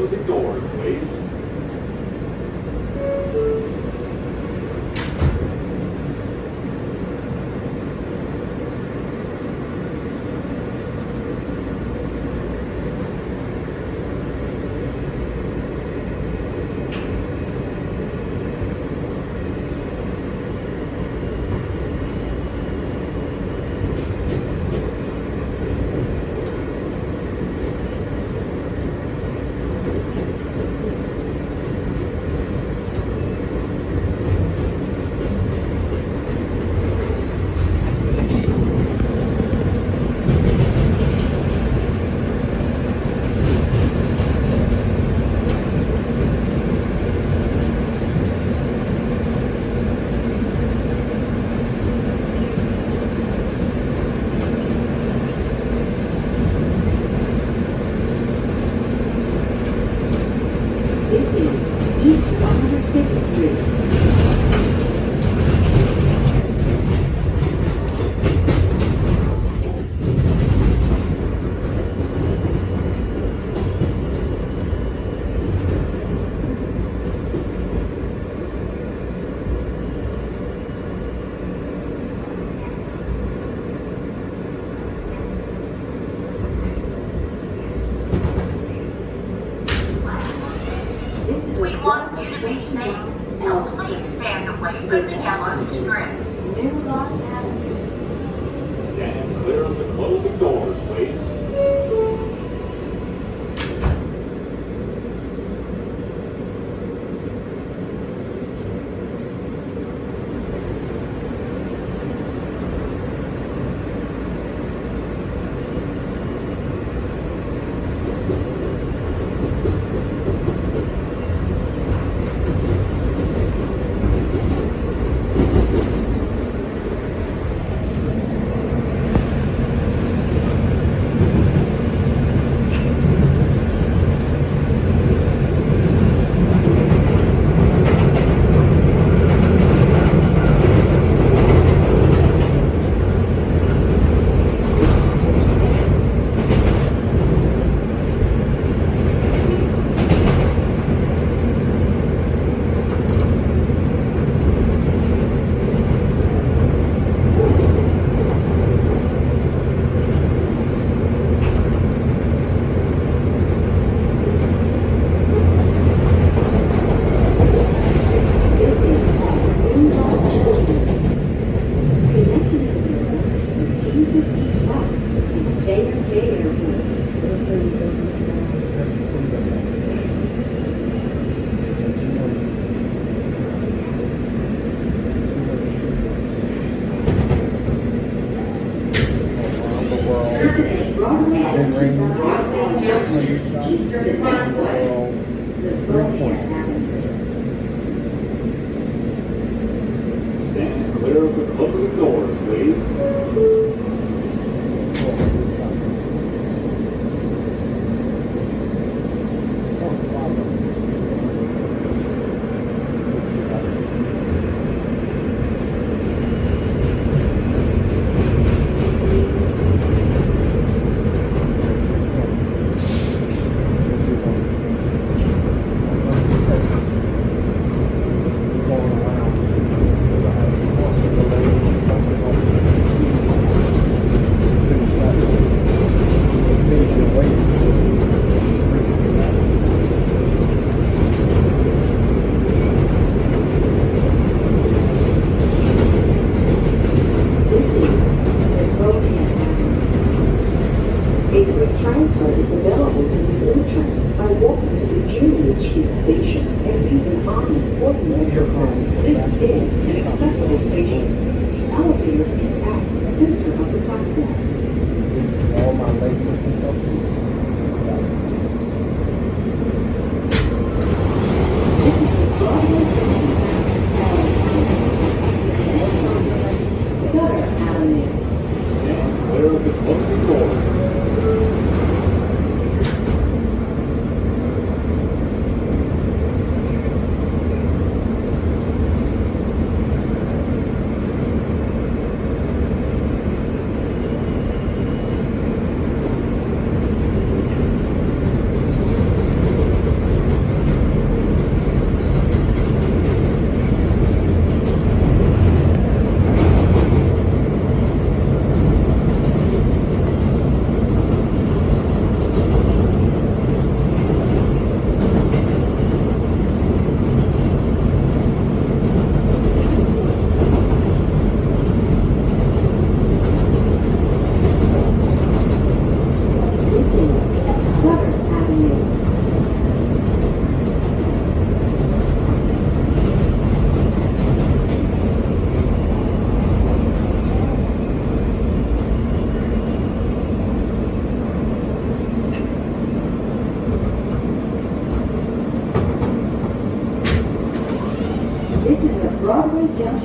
closing doors, please. This is East 106th Street. This is We want you to be safe, so please stand away from the yellow strip. New Lock Avenue. Stand clear of the closing doors, please. Been raining. Stand clear of the closing doors, please. Transfer is available to the intern by walking to the Julius Street station and using I-40 card. This is an accessible station. The elevator is at the center of the platform. All my labels and stuff. This is the Broadway Sutter Avenue. Stand clear of the closing doors.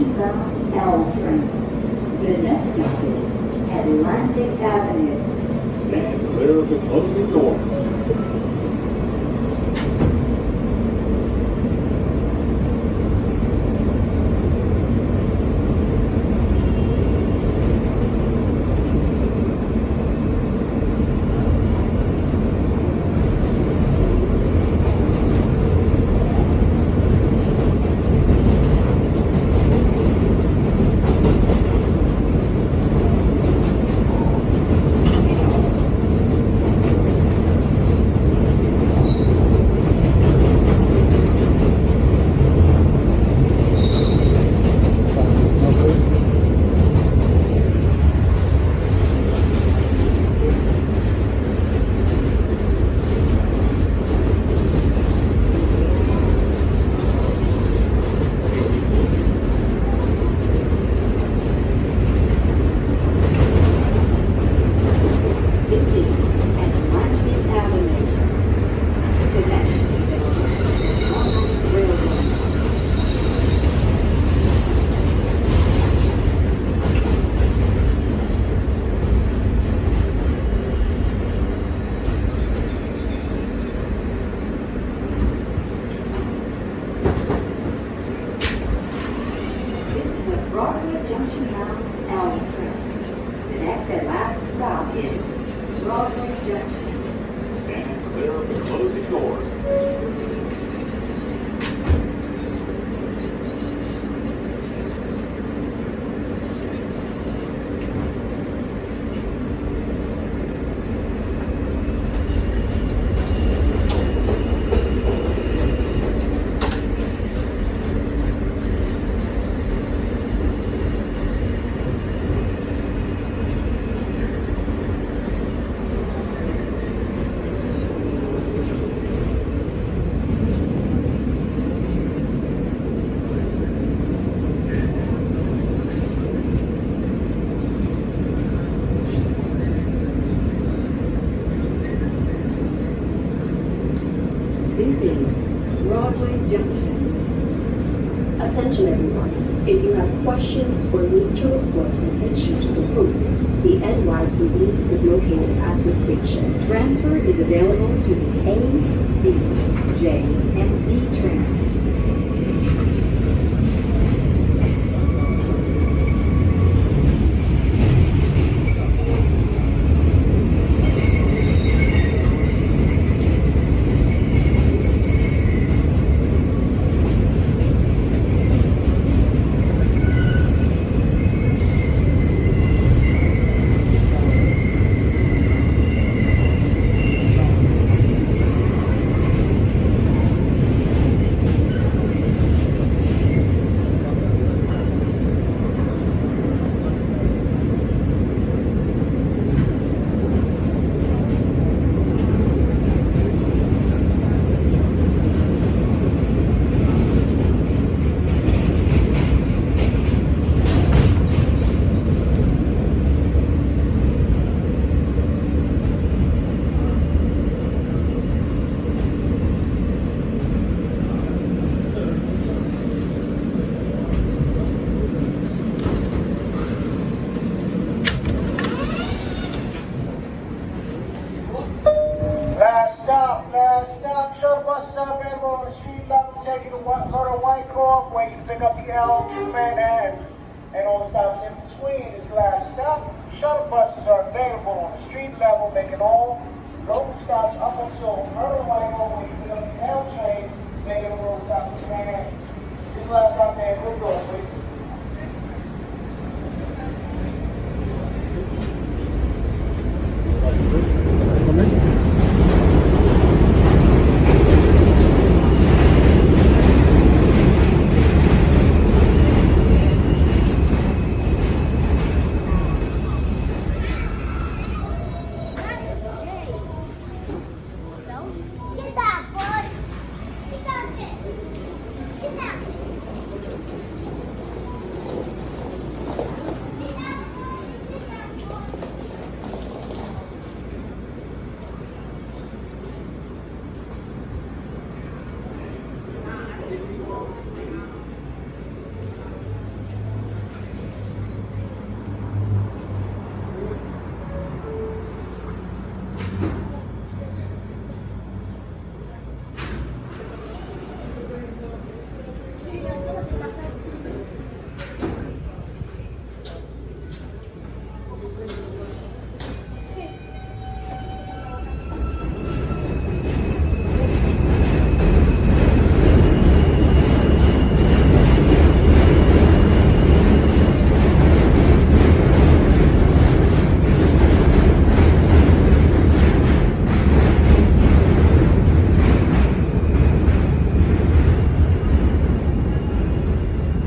junction-bound L train. The next stop is Atlantic Avenue. Stand clear of the closing doors. This is Atlantic Avenue. Connection. Norfolk Railroad. This is a Broadway Junction-bound L train. The next and last stop is Broadway Junction. Stand clear of the closing doors. This is Broadway Junction. Attention everyone. If you have questions or need to report an issue to the group, the NYPD is located at the station. Transfer is available to the A, B, J, and D trains. Last stop, shuttle bus stop, available on the street level, taking go to Wyckoff, where you can pick up the L to Manhattan, and all the stops in between is last stop. Shuttle buses are available on the street level, making all local stops up until Myrtle Wyckoff, where you pick up the L train, making a road stop to Manhattan. This last stop there, good door, please.